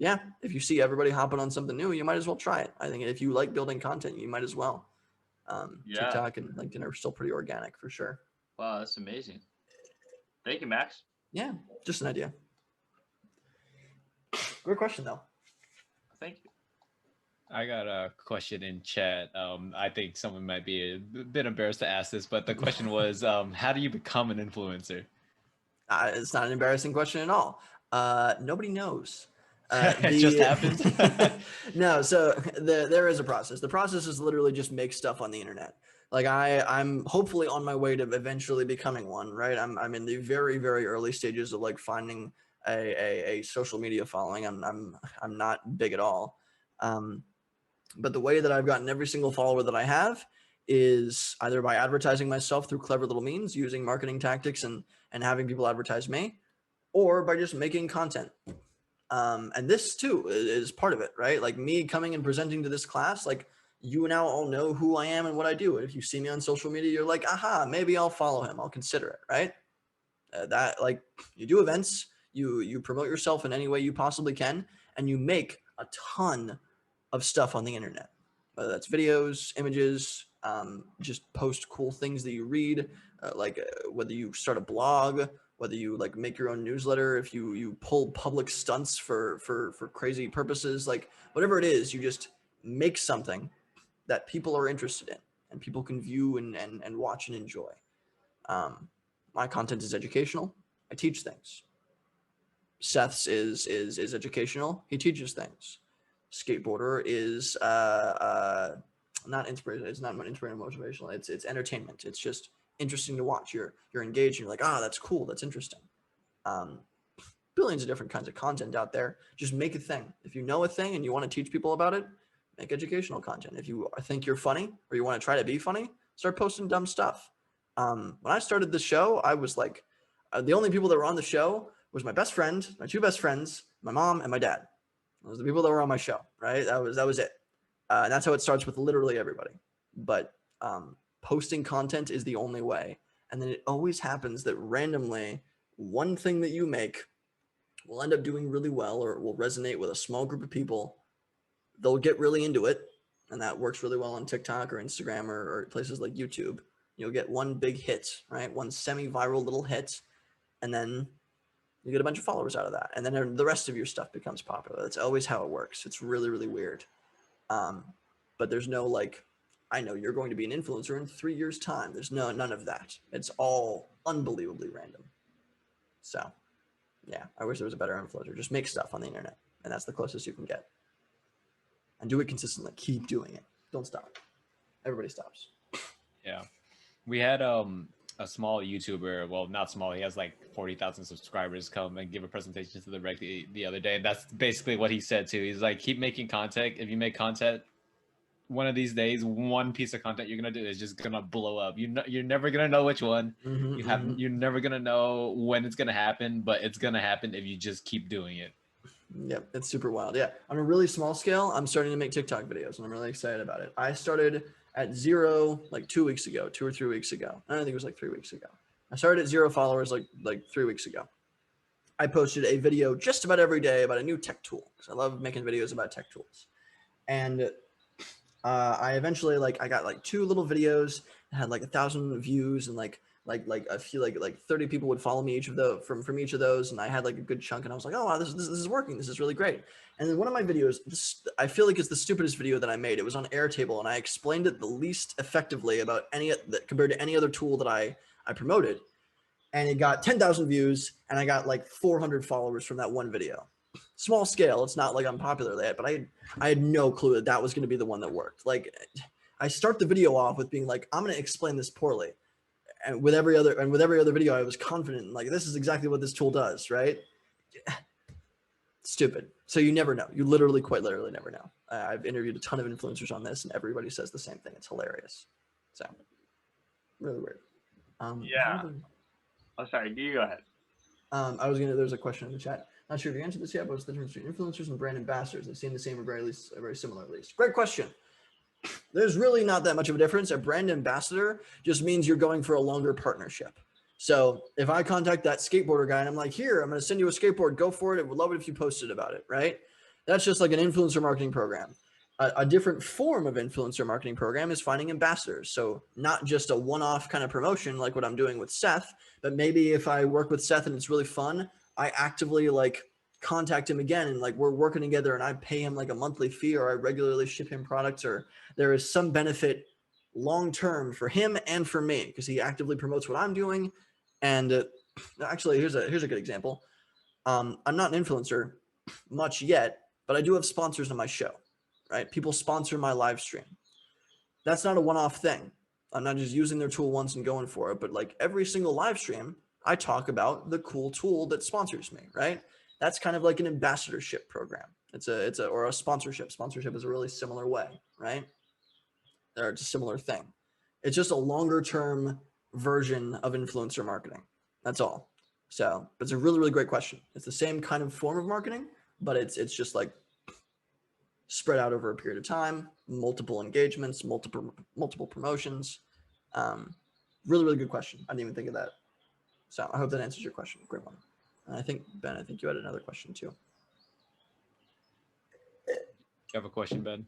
Yeah, if you see everybody hopping on something new, you might as well try it. I think if you like building content, you might as well. Yeah. TikTok and LinkedIn are still pretty organic for sure. Wow, that's amazing. Thank you, Max. Yeah, just an idea. Great question though. Thank you. I got a question in chat. I think someone might be a bit embarrassed to ask this, but the question was, how do you become an influencer? It's not an embarrassing question at all. Nobody knows. It just happens. No, so there is a process. The process is literally just make stuff on the internet. Like I'm hopefully on my way to eventually becoming one, right? I'm in the very, very early stages of like finding a social media following. I'm not big at all. But the way that I've gotten every single follower that I have is either by advertising myself through clever little means, using marketing tactics and having people advertise me, or by just making content. And this too is part of it, right? Like me coming and presenting to this class, like you now all know who I am and what I do. And if you see me on social media, you're like, aha, maybe I'll follow him. I'll consider it, right? That like you do events, you promote yourself in any way you possibly can, and you make a ton of stuff on the internet, whether that's videos, images, just post cool things that you read, whether you start a blog, whether you like make your own newsletter, if you pull public stunts for crazy purposes, like whatever it is, you just make something that people are interested in and people can view and watch and enjoy. My content is educational. I teach things. Seth's is educational. He teaches things. Skateboarder is not inspiration. It's not inspirational, motivational. It's entertainment. It's just interesting to watch. You're engaged. You're like, that's cool. That's interesting. Billions of different kinds of content out there. Just make a thing. If you know a thing and you want to teach people about it, make educational content. If you think you're funny or you want to try to be funny, start posting dumb stuff. When I started the show, I was like, the only people that were on the show was my best friend, my two best friends, my mom, and my dad. Those are the people that were on my show, right? That was it. And that's how it starts with literally everybody. But posting content is the only way. And then it always happens that randomly, one thing that you make will end up doing really well or will resonate with a small group of people. They'll get really into it. And that works really well on TikTok or Instagram or places like YouTube. You'll get one big hit, right? One semi-viral little hit. And then you get a bunch of followers out of that. And then the rest of your stuff becomes popular. That's always how it works. It's really, really weird. But there's no like, I know you're going to be an influencer in 3 years' time. There's none of that. It's all unbelievably random. So yeah, I wish there was a better influencer. Just make stuff on the internet. And that's the closest you can get. And do it consistently. Keep doing it. Don't stop. Everybody stops. Yeah. We had a small YouTuber, well, not small, he has like 40,000 subscribers, come and give a presentation to the rec the other day. And that's basically what he said too. He's like, keep making content. If you make content, one of these days, one piece of content you're gonna do is just gonna blow up. You're never gonna know which one. You're never gonna know when it's gonna happen, but it's gonna happen if you just keep doing it. Yep, it's super wild. Yeah, on a really small scale, I'm starting to make TikTok videos, and I'm really excited about it. I started at 0 like 2 weeks ago, 2 or 3 weeks ago. I don't think it was like 3 weeks ago. I started at 0 followers like 3 weeks ago. I posted a video just about every day about a new tech tool because I love making videos about tech tools. And I eventually I got like 2 little videos that had like 1,000 views and like I feel like 30 people would follow me each of the from each of those, and I had like a good chunk, and I was like, oh wow, this is working, this is really great. And then one of my videos, I feel like it's the stupidest video that I made. It was on Airtable, and I explained it the least effectively about compared to any other tool that I promoted, and it got 10,000 views, and I got like 400 followers from that one video. Small scale, it's not like I'm popular yet, but I had no clue that was going to be the one that worked. Like, I start the video off with being like, I'm going to explain this poorly. and with every other video, I was confident, like, this is exactly what this tool does, right? Stupid. So you never know. You literally, quite literally never know. I've interviewed a ton of influencers on this, and everybody says the same thing. It's hilarious. So really weird. Yeah. Oh, sorry. You go ahead. There's a question in the chat. Not sure if you answered this yet, but what's the difference between influencers and brand ambassadors? They seem the same or very similar at least. Great question. There's really not that much of a difference. A brand ambassador just means you're going for a longer partnership. So if I contact that skateboarder guy and I'm like, here, I'm going to send you a skateboard, go for it. I would love it if you posted about it, right? That's just like an influencer marketing program. A different form of influencer marketing program is finding ambassadors. So not just a one-off kind of promotion like what I'm doing with Seth, but maybe if I work with Seth and it's really fun, I actively like contact him again and like we're working together and I pay him like a monthly fee or I regularly ship him products, or there is some benefit long-term for him and for me because he actively promotes what I'm doing. And actually, here's a good example. I'm not an influencer much yet, but I do have sponsors on my show, right? People sponsor my live stream. That's not a one-off thing. I'm not just using their tool once and going for it, but like every single live stream, I talk about the cool tool that sponsors me, right? That's kind of like an ambassadorship program. It's a sponsorship. Sponsorship is a really similar way, right? It's a similar thing. It's just a longer term version of influencer marketing. That's all. So it's a really, really great question. It's the same kind of form of marketing, but it's just like spread out over a period of time, multiple engagements, multiple promotions. Really, really good question. I didn't even think of that. So I hope that answers your question. Great one. And I think, Ben, you had another question too. You have a question, Ben?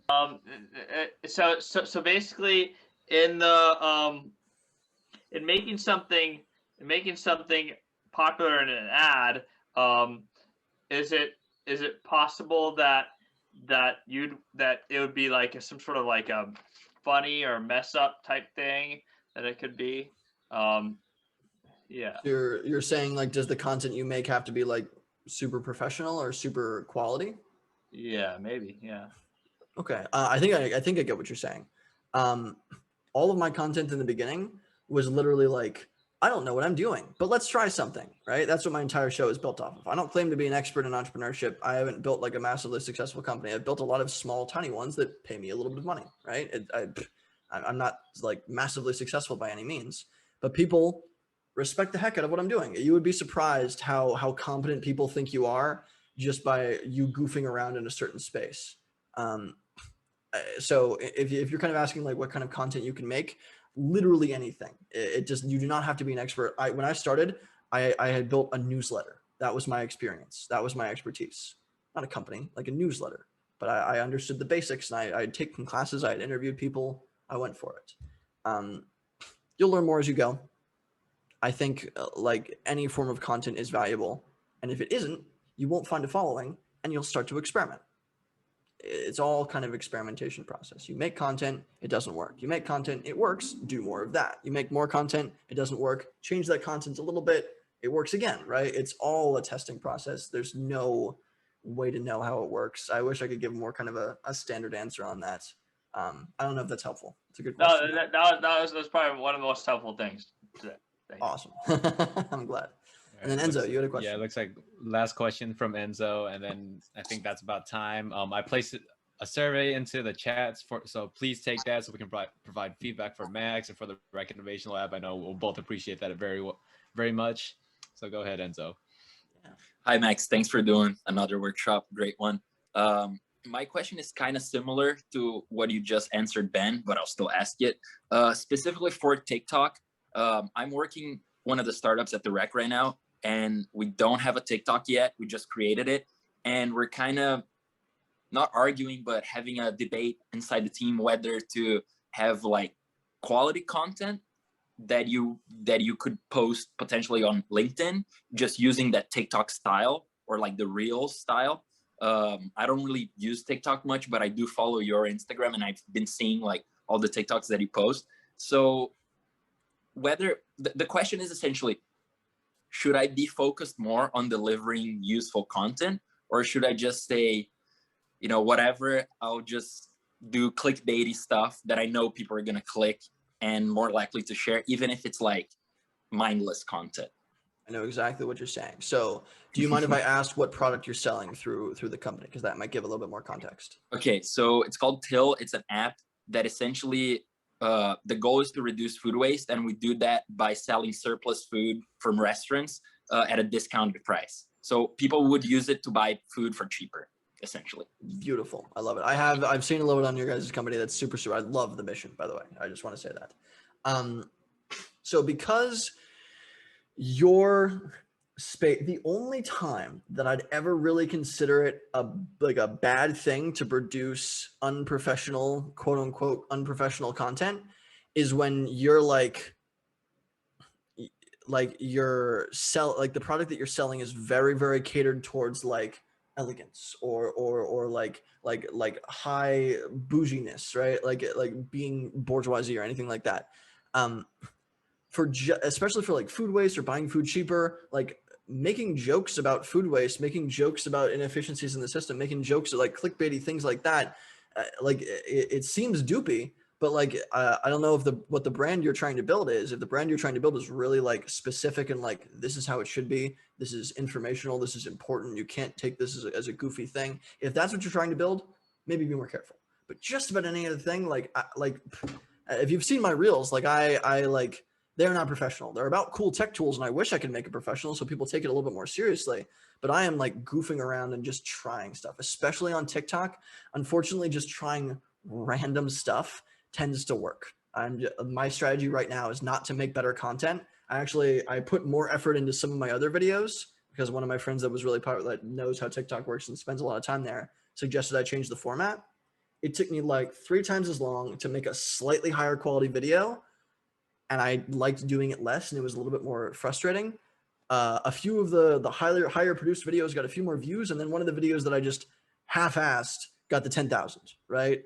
So basically, in the in making something popular in an ad, is it possible that it would be like some sort of like a funny or mess up type thing that it could be? Yeah. You're saying like, does the content you make have to be like super professional or super quality? Yeah, maybe. Yeah. Okay. I think I get what you're saying. All of my content in the beginning was literally like, I don't know what I'm doing, but let's try something, right? That's what my entire show is built off of. I don't claim to be an expert in entrepreneurship. I haven't built like a massively successful company. I've built a lot of small, tiny ones that pay me a little bit of money, right? I'm not like massively successful by any means, but people respect the heck out of what I'm doing. You would be surprised how competent people think you are just by you goofing around in a certain space. So if you're kind of asking like what kind of content you can make, literally anything. You do not have to be an expert. When I started, I had built a newsletter. That was my experience. That was my expertise. Not a company, like a newsletter. But I understood the basics, and I had taken classes. I had interviewed people. I went for it. You'll learn more as you go. I think like any form of content is valuable. And if it isn't, you won't find a following and you'll start to experiment. It's all kind of experimentation process. You make content, it doesn't work. You make content, it works, do more of that. You make more content, it doesn't work, change that content a little bit, it works again, right? It's all a testing process. There's no way to know how it works. I wish I could give more kind of a standard answer on that. I don't know if that's helpful. It's a good question. No, that was probably one of the most helpful things today. Awesome. I'm glad. And then Enzo, you had a question. Yeah, it looks like last question from Enzo, and then I think that's about time. I placed a survey into the chats so please take that so we can provide feedback for Max and for the Rec Innovation Lab. I know we'll both appreciate that very much. So go ahead, Enzo. Hi, Max. Thanks for doing another workshop. Great one. My question is kind of similar to what you just answered, Ben, but I'll still ask it. Specifically for TikTok, I'm working one of the startups at the Rec right now, and we don't have a TikTok yet. We just created it, and we're kind of not arguing, but having a debate inside the team whether to have like quality content that you could post potentially on LinkedIn, just using that TikTok style or like the Reels style. I don't really use TikTok much, but I do follow your Instagram, and I've been seeing like all the TikToks that you post. So whether the question is essentially, should I be focused more on delivering useful content, or should I just say, you know, whatever, I'll just do clickbaity stuff that I know people are going to click and more likely to share, even if it's like mindless content. I know exactly what you're saying. So do you mind if I ask what product you're selling through the company? Because that might give a little bit more context. Okay, so it's called Till. It's an app that essentially the goal is to reduce food waste, and we do that by selling surplus food from restaurants at a discounted price. So people would use it to buy food for cheaper, essentially. Beautiful. I love it. I've seen a little bit on your guys' company. That's super. I love the mission, by the way. I just want to say that. So because your space, the only time that I'd ever really consider it a bad thing to produce unprofessional, quote unquote, unprofessional content is when you're like the product that you're selling is very, very catered towards like elegance or like high bouginess, right? Like being bourgeoisie or anything like that. Especially for like food waste or buying food cheaper, like making jokes about food waste, making jokes about inefficiencies in the system, making jokes like clickbaity things like that. It seems doopy, but like I don't know if what the brand you're trying to build is. If the brand you're trying to build is really like specific and like this is how it should be, this is informational, this is important, you can't take this as a goofy thing. If that's what you're trying to build, maybe be more careful. But just about any other thing, like if you've seen my reels, like I like. They're not professional. They're about cool tech tools, and I wish I could make it professional so people take it a little bit more seriously. But I am like goofing around and just trying stuff, especially on TikTok. Unfortunately, just trying random stuff tends to work. My strategy right now is not to make better content. I put more effort into some of my other videos because one of my friends that was really popular, that knows how TikTok works and spends a lot of time there, suggested I change the format. It took me like 3 times as long to make a slightly higher quality video, and I liked doing it less, and it was a little bit more frustrating. A few of the higher produced videos got a few more views, and then one of the videos that I just half-assed got the 10,000, right?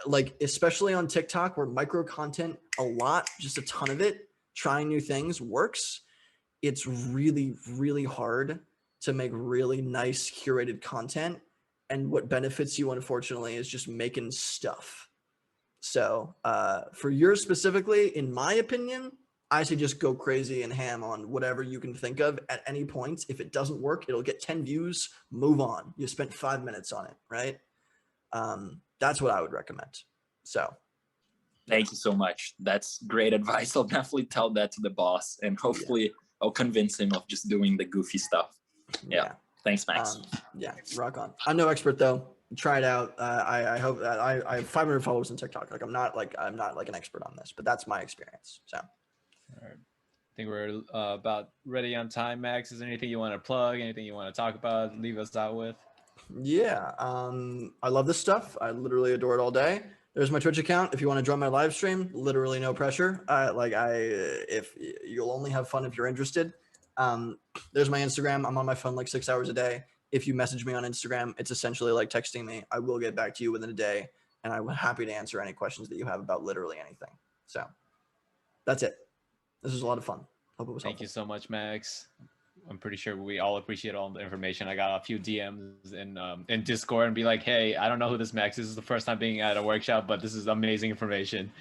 Like especially on TikTok where micro content, a lot, just a ton of it, trying new things works. It's really, really hard to make really nice curated content. And what benefits you, unfortunately, is just making stuff. So for yours specifically, in my opinion, I say just go crazy and ham on whatever you can think of at any point. If it doesn't work, it'll get 10 views, move on. You spent 5 minutes on it, right? That's what I would recommend. So. Thank you so much. That's great advice. I'll definitely tell that to the boss, and hopefully I'll convince him of just doing the goofy stuff. Yeah. Thanks, Max. Yeah, rock on. I'm no expert though. Try it out. I hope that I have 500 followers on TikTok. Like I'm not like an expert on this, but that's my experience. So. All right. I think we're about ready on time, Max. Is there anything you want to plug? Anything you want to talk about? Leave us out with? Yeah. I love this stuff. I literally adore it all day. There's my Twitch account. If you want to join my live stream, literally no pressure. If you'll only have fun if you're interested. There's my Instagram. I'm on my phone like 6 hours a day. If you message me on Instagram, it's essentially like texting me. I will get back to you within a day, and I'm happy to answer any questions that you have about literally anything. So that's it. This was a lot of fun. Hope it was helpful. Thank you so much, Max. I'm pretty sure we all appreciate all the information. I got a few DMs in Discord and be like, hey, I don't know who this Max is. This is the first time being at a workshop, but this is amazing information.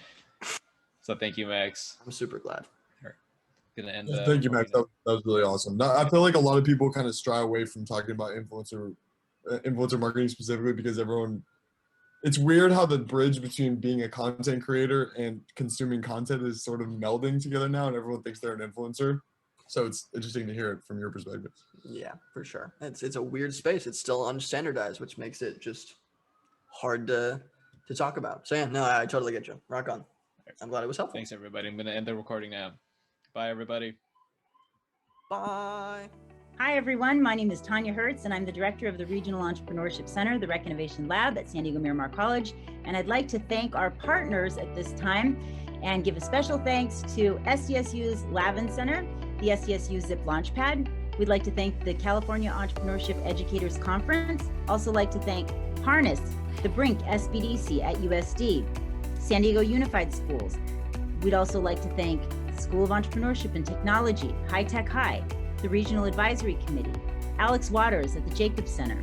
So thank you, Max. I'm super glad. Gonna end Thank you, Max. That was really awesome. I feel like a lot of people kind of shy away from talking about influencer marketing specifically because it's weird how the bridge between being a content creator and consuming content is sort of melding together now, and everyone thinks they're an influencer. So it's interesting to hear it from your perspective. Yeah, for sure. It's a weird space. It's still unstandardized, which makes it just hard to talk about. So yeah, no, I totally get you. Rock on. I'm glad it was helpful. Thanks, everybody. I'm gonna end the recording now. Bye, everybody. Bye. Hi, everyone. My name is Tanya Hertz, and I'm the director of the Regional Entrepreneurship Center, the Rec Innovation Lab at San Diego Miramar College. And I'd like to thank our partners at this time and give a special thanks to SDSU's Lavin Center, the SDSU Zip Launchpad. We'd like to thank the California Entrepreneurship Educators Conference. Also like to thank Harness, the Brink SBDC at USD, San Diego Unified Schools. We'd also like to thank School of Entrepreneurship and Technology, High Tech High, the Regional Advisory Committee, Alex Waters at the Jacobs Center,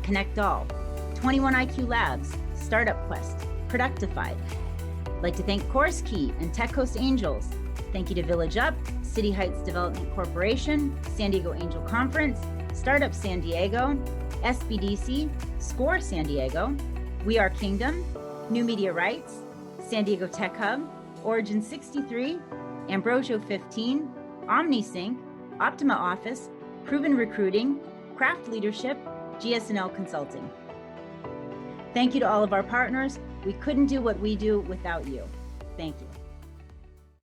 Connect All, 21IQ Labs, Startup Quest, Productified. I'd like to thank Course Key and Tech Coast Angels. Thank you to Village Up, City Heights Development Corporation, San Diego Angel Conference, Startup San Diego, SBDC, SCORE San Diego, We Are Kingdom, New Media Rights, San Diego Tech Hub, Origin 63, Ambrosio 15, OmniSync, Optima Office, Proven Recruiting, Craft Leadership, GS&L Consulting. Thank you to all of our partners. We couldn't do what we do without you. Thank you.